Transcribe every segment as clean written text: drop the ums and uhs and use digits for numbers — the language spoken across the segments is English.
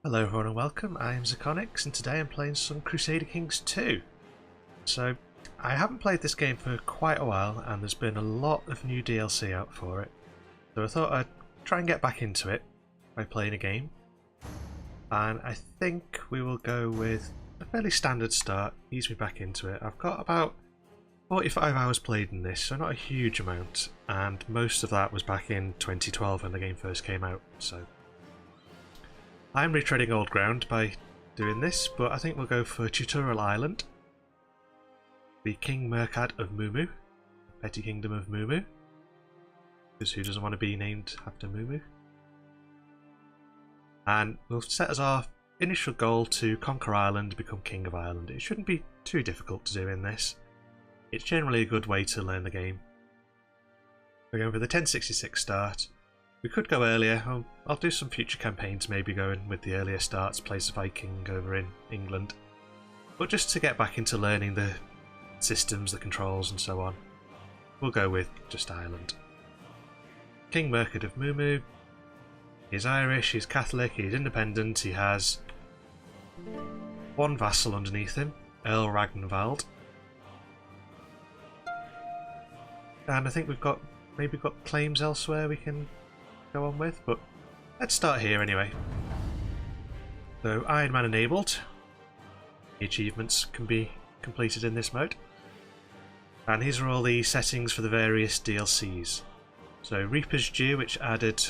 Hello everyone and welcome, I am Zirconix and today I'm playing some Crusader Kings 2. So, I haven't played this game for quite a while and there's been a lot of new DLC out for it. So I thought I'd try and get back into it by playing a game. And I think we will go with a fairly standard start, ease me back into it. I've got about 45 hours played in this, so not a huge amount. And most of that was back in 2012 when the game first came out, so I'm retreading old ground by doing this, but I think we'll go for Tutorial Island, the King Merkad of Mumu, Petty Kingdom of Mumu, because who doesn't want to be named after Mumu? And we'll set as our initial goal to conquer Ireland, become King of Ireland. It shouldn't be too difficult to do in this. It's generally a good way to learn the game. We're going for the 1066 start. We could go earlier. I'll do some future campaigns, maybe going with the earlier starts, place a Viking over in England. But just to get back into learning the systems, the controls and so on, we'll go with just Ireland. King Merkad of Mumu. He's Irish, he's Catholic, he's independent, he has one vassal underneath him, Earl Ragnvald. And I think we've got maybe got claims elsewhere we can go on with, but let's start here anyway. So Iron Man enabled. The achievements can be completed in this mode. And these are all the settings for the various DLCs. So Reaper's Due, which added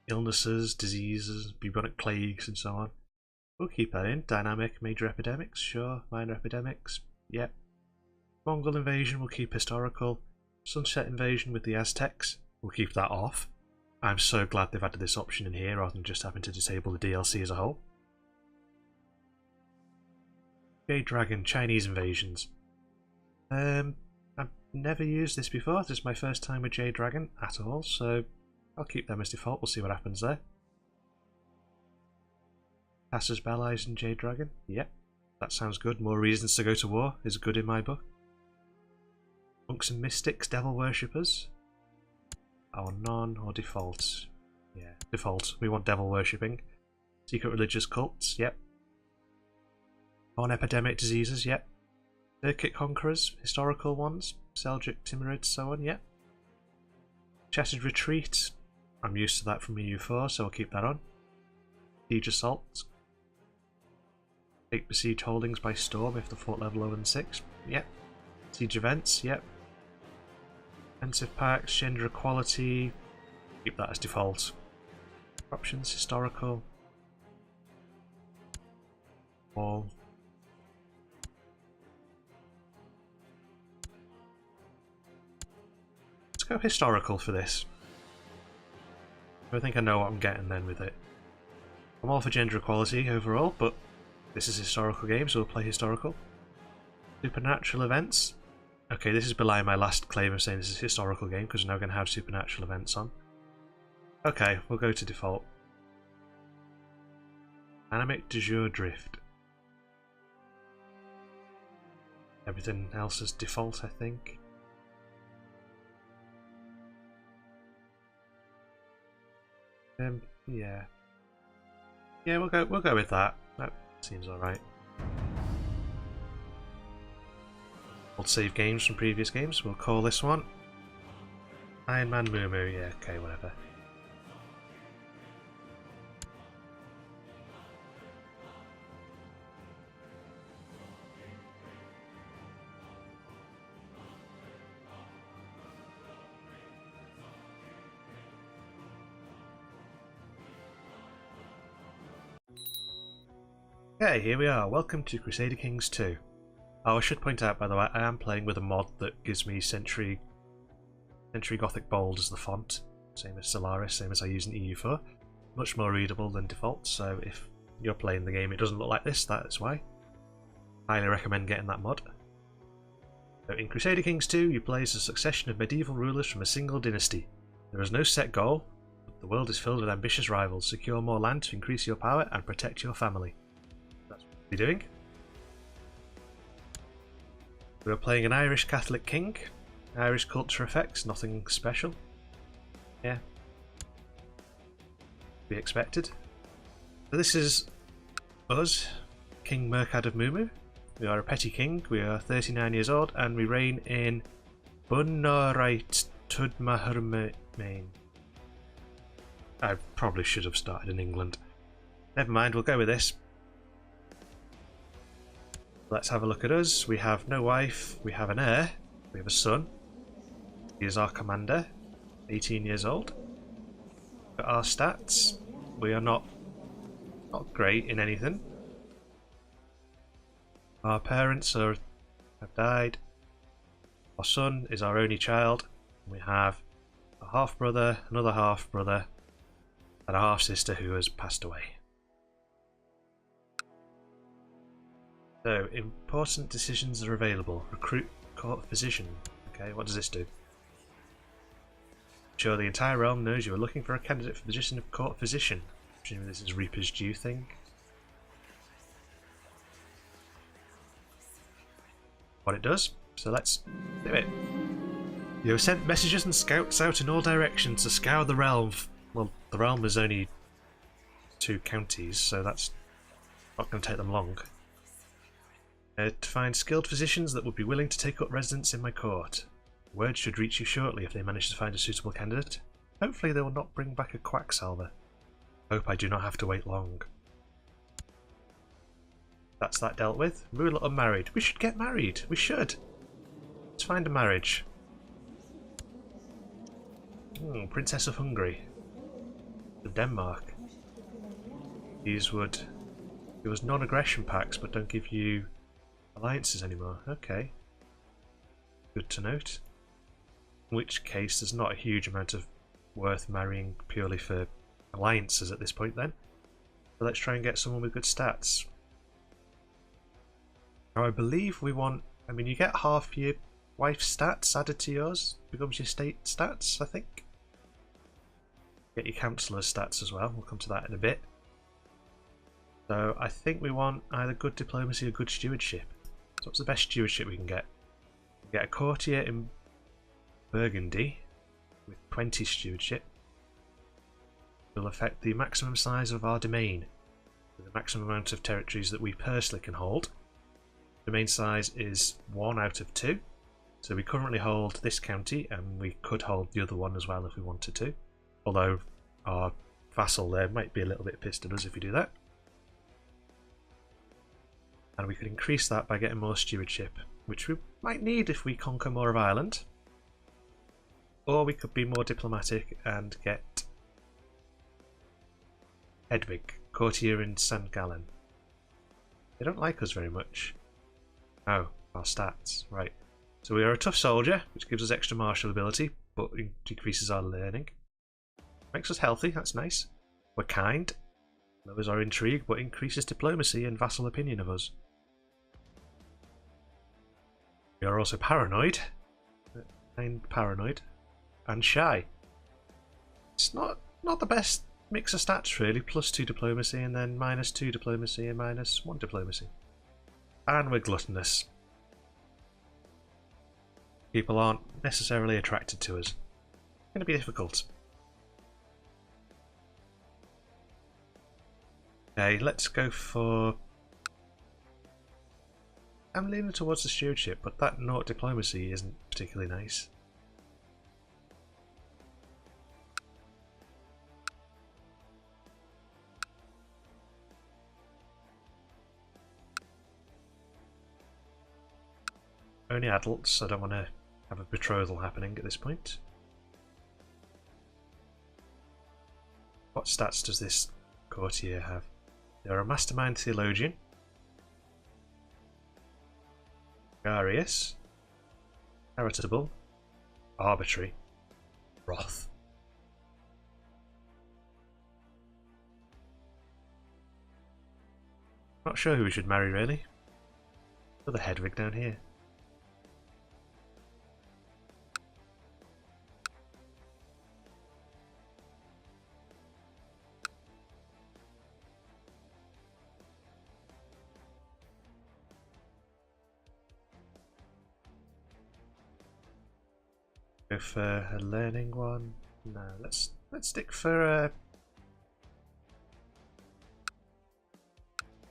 illnesses, diseases, bubonic plagues and so on. We'll keep that in. Dynamic, major epidemics, sure. Minor epidemics, yep. Mongol invasion, we'll keep historical. Sunset invasion with the Aztecs, we'll keep that off. I'm so glad they've added this option in here rather than just having to disable the DLC as a whole. Jade Dragon, Chinese invasions. I've never used this before, this is my first time with Jade Dragon at all, so I'll keep them as default, we'll see what happens there. Passes allies in Jade Dragon, yep, that sounds good. More reasons to go to war is good in my book. Monks and Mystics, Devil Worshippers. Or none, or default. Yeah, default. We want devil worshipping. Secret religious cults, yep. Non-epidemic diseases, yep. Circuit conquerors, historical ones. Seljuk, Timurids, so on, yep. Shattered retreat. I'm used to that from EU4, so I'll keep that on. Siege assaults. Take besieged holdings by storm if the fort level lower than 6, yep. Siege events, yep. Defensive pacts, gender equality, keep that as default. Options, historical. All. Let's go historical for this. I think I know what I'm getting then with it. I'm all for gender equality overall, but this is a historical game, so we'll play historical. Supernatural events. Okay, this is belying my last claim of saying this is a historical game because we're now going to have supernatural events on. Okay, we'll go to default. Dynamic de jour drift. Everything else is default, I think. Yeah. Yeah, we'll go with that. That seems alright. Old save games from previous games, we'll call this one Iron Man Mumu, yeah, okay, whatever. Okay, here we are, welcome to Crusader Kings 2. Oh, I should point out, by the way, I am playing with a mod that gives me Century Gothic Bold as the font. Same as Solaris, same as I use in EU4. Much more readable than default, so if you're playing the game it doesn't look like this, that is why. Highly recommend getting that mod. So in Crusader Kings 2, you play as a succession of medieval rulers from a single dynasty. There is no set goal, but the world is filled with ambitious rivals. Secure more land to increase your power and protect your family. That's what we'll be doing. We're playing an Irish Catholic king. Irish culture effects, nothing special. Yeah. Be expected. So this is us, King Murkad of Mumu. We are a petty king, we are 39 years old, and we reign in Bunnarait Tudmahermain. I probably should have started in England. Never mind, we'll go with this. Let's have a look at us. We have no wife, we have an heir, we have a son. He is our commander, 18 years old. At our stats, we are not great in anything. Our parents have died. Our son is our only child. We have a half brother, another half brother, and a half sister who has passed away. So, important decisions are available. Recruit court physician. Okay, what does this do? Sure, the entire realm knows you are looking for a candidate for the position of court physician. Presumably this is Reaper's Due thing. What it does, so let's do it. You have sent messengers and scouts out in all directions to scour the realm. Well, the realm is only 2 counties, so that's not going to take them long. To find skilled physicians that would be willing to take up residence in my court. Word should reach you shortly if they manage to find a suitable candidate. Hopefully they will not bring back a quacksalver. Hope I do not have to wait long. That's that dealt with. Ruler unmarried. We should get married. We should. Let's find a marriage. Princess of Hungary. Of Denmark. These would give us non-aggression pacts but don't give you alliances anymore. Okay. Good to note. In which case there's not a huge amount of worth marrying purely for alliances at this point then. So let's try and get someone with good stats. Now I believe we want, I mean you get half your wife's stats added to yours, becomes your state stats I think. Get your councillor's stats as well, we'll come to that in a bit. So I think we want either good diplomacy or good stewardship. So what's the best stewardship we can get? We get a courtier in Burgundy with 20 stewardship. Will affect the maximum size of our domain, with the maximum amount of territories that we personally can hold. Domain size is 1 out of 2, so we currently hold this county and we could hold the other one as well if we wanted to, although our vassal there might be a little bit pissed at us if we do that. And we could increase that by getting more stewardship, which we might need if we conquer more of Ireland. Or we could be more diplomatic and get Hedwig, courtier in St. Gallen. They don't like us very much. Oh, our stats, right. So we are a tough soldier, which gives us extra martial ability, but decreases our learning. Makes us healthy, that's nice. We're kind, lowers our intrigue, but increases diplomacy and vassal opinion of us. We are also paranoid, and shy. It's not the best mix of stats really, +2 diplomacy and then -2 diplomacy and -1 diplomacy. And we're gluttonous. People aren't necessarily attracted to us. It's going to be difficult. Okay, let's go for... I'm leaning towards the stewardship, but that naught diplomacy isn't particularly nice. Only adults, I don't want to have a betrothal happening at this point. What stats does this courtier have? They're a mastermind theologian, gregarious, charitable, arbitrary, wrath. Not sure who we should marry really. Another Hedwig down here. Go for a learning one. No, let's stick for a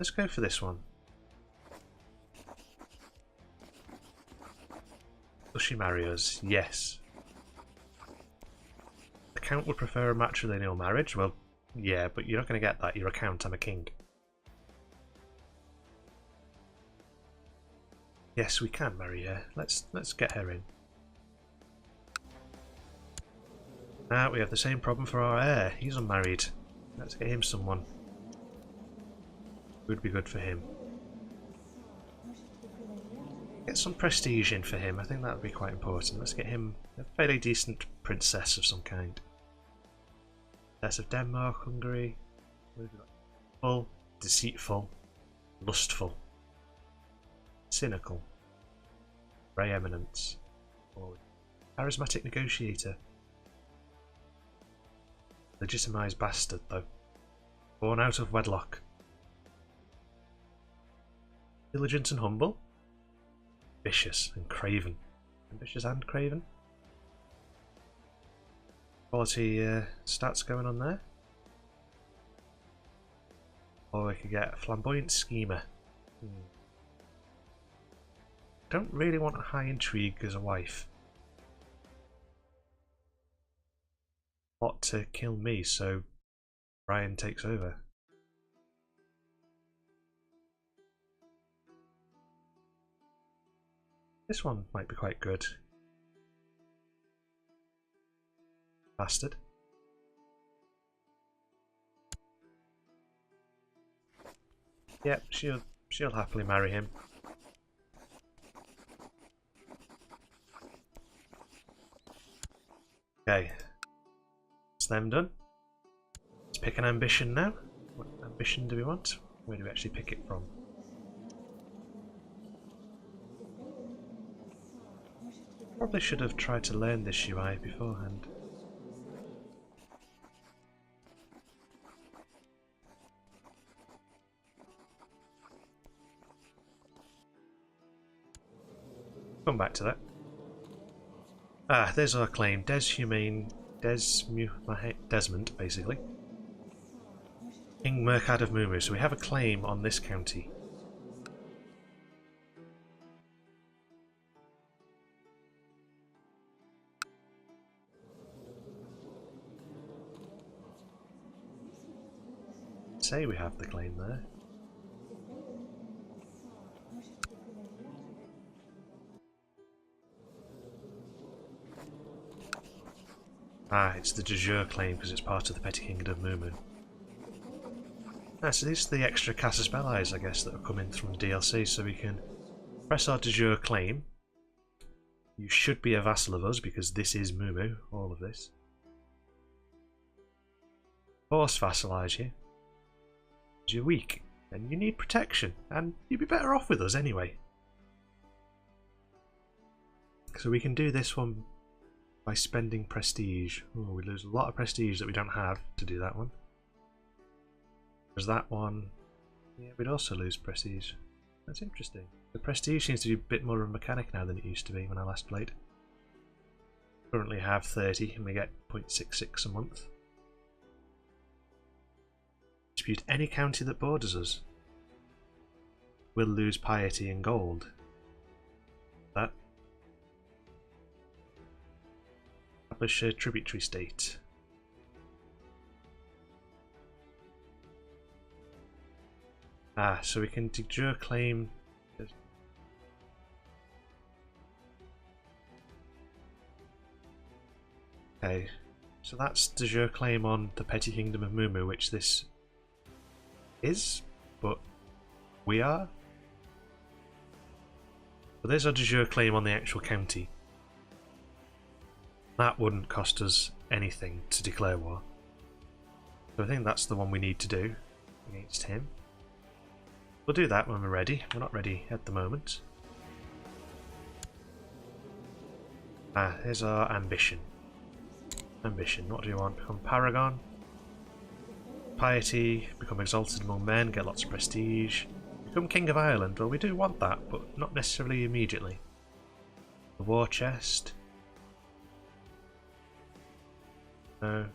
Let's go for this one. Will she marry us? Yes. The Count would prefer a matrilineal marriage. Well, yeah, but you're not going to get that. You're a Count, I'm a King. Yes, we can marry her. Let's get her in. Now we have the same problem for our heir. He's unmarried. Let's get him someone. Would be good for him. Get some prestige in for him. I think that would be quite important. Let's get him a fairly decent princess of some kind. Princess of Denmark, Hungary. What have we got? Full, deceitful, lustful, cynical, grey eminence, or charismatic negotiator. Legitimised bastard, though. Born out of wedlock. Diligent and humble. Ambitious and craven. Ambitious and craven. Quality stats going on there. Or we could get a flamboyant schemer. Don't really want a high intrigue as a wife. Plot to kill me, so Brian takes over. This one might be quite good. Bastard. Yep, she'll happily marry him. Okay. It's them done. Let's pick an ambition now. What ambition do we want? Where do we actually pick it from? Probably should have tried to learn this UI beforehand. Come back to that. Ah, there's our claim. Desmond, basically. King Murkad of Mumu. So we have a claim on this county. Say we have the claim there. Ah, it's the de jure claim because it's part of the Petty Kingdom of Mumu. Ah, so these are the extra Casus Bellis, I guess, that are coming from DLC, so we can press our de jure claim. You should be a vassal of us because this is Mumu, all of this. Force vassalise you. Because you're weak and you need protection, and you'd be better off with us anyway. So we can do this one by spending prestige. Oh, we lose a lot of prestige that we don't have to do that one. There's that one. Yeah, we'd also lose prestige. That's interesting. The prestige seems to be a bit more of a mechanic now than it used to be when I last played. Currently have 30 and we get 0.66 a month. Dispute any county that borders us. We'll lose piety and gold. That. Establish a tributary state. Ah, so we can de jure claim. Okay, so that's de jure claim on the Petty Kingdom of Mumu, which this is, but we are. But there's our de jure claim on the actual county. That wouldn't cost us anything to declare war. So I think that's the one we need to do against him. We'll do that when we're ready. We're not ready at the moment. Ah, here's our ambition. Ambition, what do you want? Become Paragon. Piety, become exalted among men, get lots of prestige. Become King of Ireland. Well, we do want that, but not necessarily immediately. The war chest. No.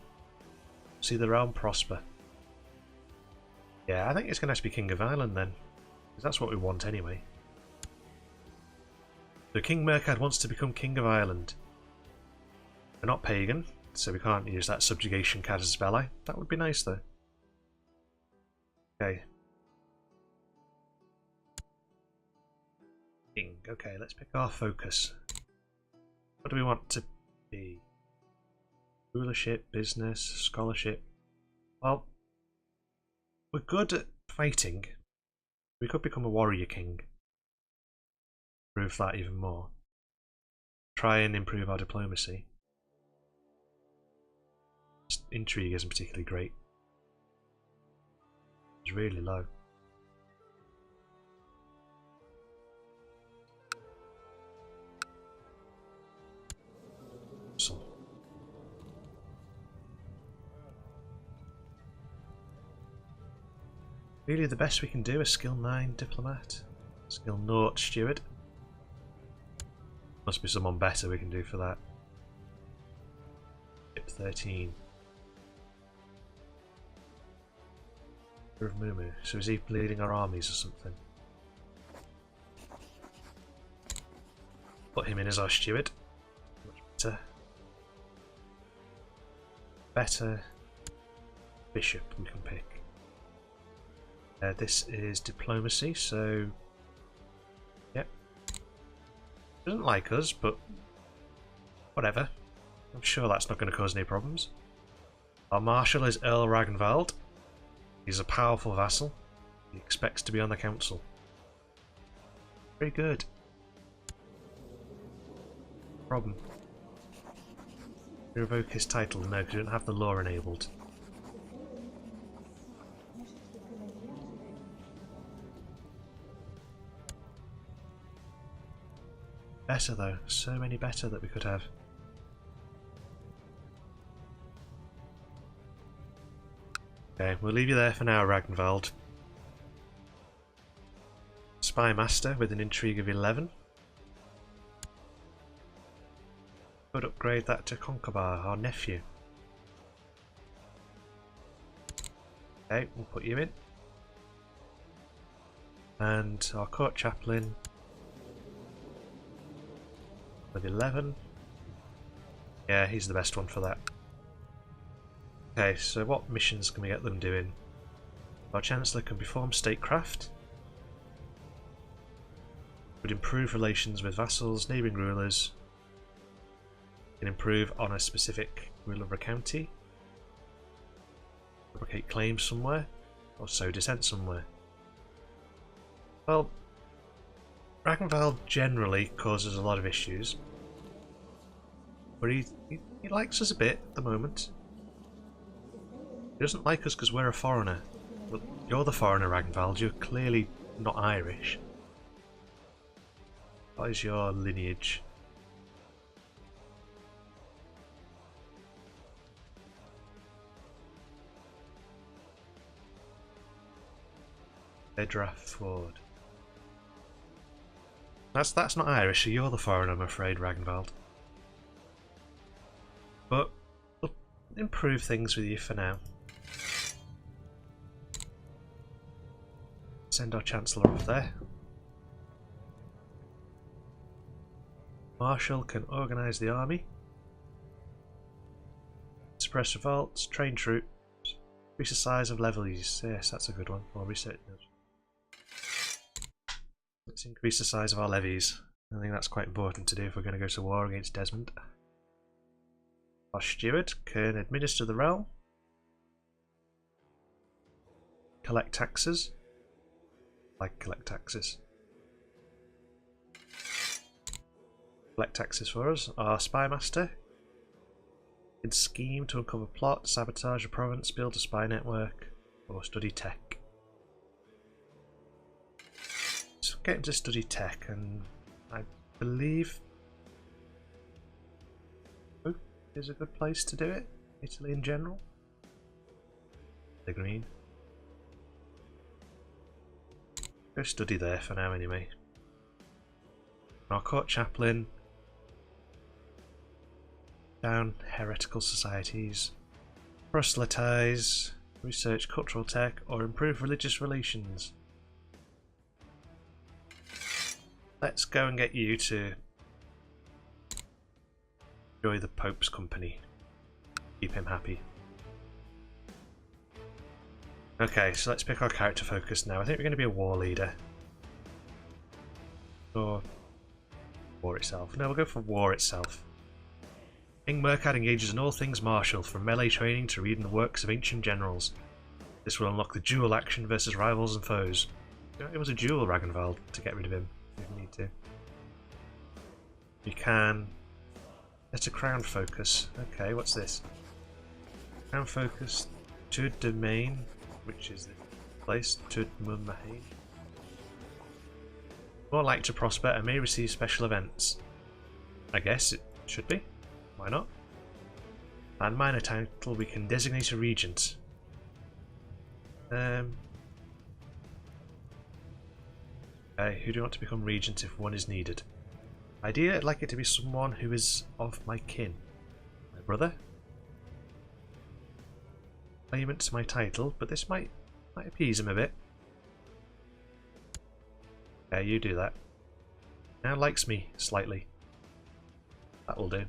See the realm prosper. Yeah, I think it's going to have to be King of Ireland then, because that's what we want anyway. So King Murkad wants to become King of Ireland. We're not pagan, so we can't use that subjugation card as a spell. That would be nice though. Okay. King. Okay, let's pick our focus. What do we want to be? Rulership, business, scholarship. Well, we're good at fighting. We could become a warrior king. Improve that even more. Try and improve our diplomacy. Intrigue isn't particularly great. It's really low. So. Really the best we can do is skill 9 diplomat, skill 0 steward. Must be someone better we can do for that. Tip 13. Of Mumu. So is he leading our armies or something? Put him in as our steward. Much better. Better bishop we can pick. This is diplomacy, so yep. Doesn't like us, but whatever. I'm sure that's not going to cause any problems. Our marshal is Earl Ragnvald. He's a powerful vassal. He expects to be on the council. Very good. Problem. Revoke his title? No, because we don't have the law enabled. Better though, so many better that we could have. Okay, we'll leave you there for now, Ragnvald. Spy Master with an intrigue of 11. Could upgrade that to Concobar, our nephew. Okay, we'll put you in. And our court chaplain with 11. Yeah, he's the best one for that. Okay, so what missions can we get them doing? Our Chancellor can perform statecraft. Would improve relations with vassals, neighbouring rulers. Can improve on a specific ruler of a county. Replicate claims somewhere. Or sow dissent somewhere. Well, Ragnvald generally causes a lot of issues. But he likes us a bit at the moment. He doesn't like us because we're a foreigner. But you're the foreigner, Ragnvald. You're clearly not Irish. What is your lineage? Edrath Ford. That's not Irish, so you're the foreigner, I'm afraid, Ragnvald. But we'll improve things with you for now. Send our Chancellor off there. Marshal can organise the army. Suppress revolts, train troops, increase the size of levies. Yes, that's a good one. Or research notes. Let's increase the size of our levies. I think that's quite important to do if we're going to go to war against Desmond. Our steward can administer the realm, collect taxes. Collect taxes. Collect taxes for us. Our spy master can scheme to uncover plot, sabotage a province, build a spy network, or study tech. So get him to study tech, and I believe is a good place to do it. Italy in general. The green. Go study there for now anyway. Our court chaplain. Down heretical societies. Proselytize. research cultural tech, or improve religious relations. Let's go and get you to enjoy the Pope's company. Keep him happy. Okay, so let's pick our character focus now. I think we're going to be a war leader. Or war itself. No, we'll go for war itself. King Murkad engages in all things martial, from melee training to reading the works of ancient generals. This will unlock the duel action versus rivals and foes. It was a duel, Ragnvald, to get rid of him if we need to. You can... That's a crown focus. Okay, what's this? Crown focus to domain, which is the place, to Mummahain. More like to prosper and may receive special events. I guess it should be. Why not? And minor title, we can designate a regent. Okay, who do you want to become regent if one is needed? Ideally, I'd like it to be someone who is of my kin. My brother? Claimant to my title, but this might appease him a bit. Yeah, you do that. Now likes me slightly. That'll do.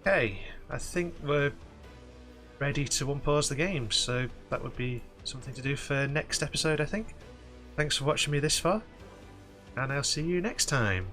Okay, I think we're ready to unpause the game, so that would be something to do for next episode, I think. Thanks for watching me this far, and I'll see you next time.